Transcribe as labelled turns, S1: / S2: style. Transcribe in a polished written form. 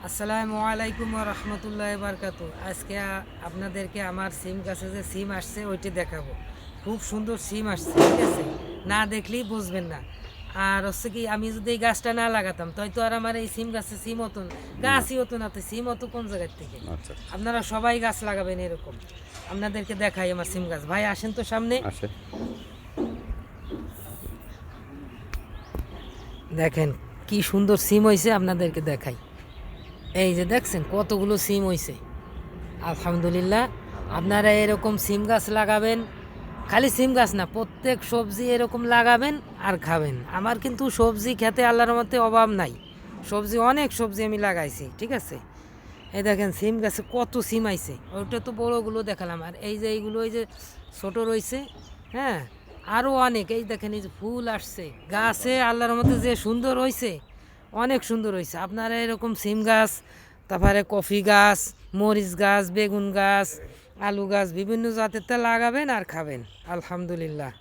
S1: আসসালামু আলাইকুম ওয়া রাহমাতুল্লাহি ওয়া বারাকাতুহু। আজকে আপনাদেরকে আমার সিম গাছে যে সিম আসছে ওইটি দেখাবো। খুব সুন্দর সিম আসছে, ঠিক আছে? না দেখলেই বুঝবেন না। আর হচ্ছে কি, আমি যদি এই গাছটা না লাগাতাম তাই তো আর আমার এই সিম গাছে সিম হতো না,
S2: না।
S1: গাছই হতো না। তো সিম হতো কোন জায়গার থেকে?
S2: আচ্ছা, আচ্ছা।
S1: আপনারা সবাই গাছ লাগাবেন এরকম। আপনাদেরকে দেখাই আমার সিম গাছ। ভাই আসেন তো সামনে,
S2: আসে।
S1: দেখেন কি সুন্দর সিম হয়েছে, আপনাদেরকে দেখাই। এই যে দেখছেন কতগুলো সিম হয়েছে, আলহামদুলিল্লাহ। আপনারা এরকম সিম গাছ লাগাবেন, খালি সিম গাছ না, প্রত্যেক সবজি এরকম লাগাবেন আর খাবেন। আমার কিন্তু সবজি খেতে আল্লাহর মতে অভাব নাই, সবজি অনেক সবজি আমি লাগাইছি, ঠিক আছে? এই দেখেন সিম গাছে কত সিম আইছে, ওইটা তো বড়োগুলো দেখালাম, আর এই যে এইগুলো এই যে ছোটো রয়েছে, হ্যাঁ, আরও অনেক। এই দেখেন এই যে ফুল আসছে গাছে, আল্লাহর মতে যে সুন্দর হয়েছে, অনেক সুন্দর হয়েছে। আপনারা এরকম সিম গাছ, তারপরে কফি গাছ, মরিচ গাছ, বেগুন গাছ, আলু গাছ, বিভিন্ন জাতেরটা লাগাবেন আর খাবেন, আলহামদুলিল্লাহ।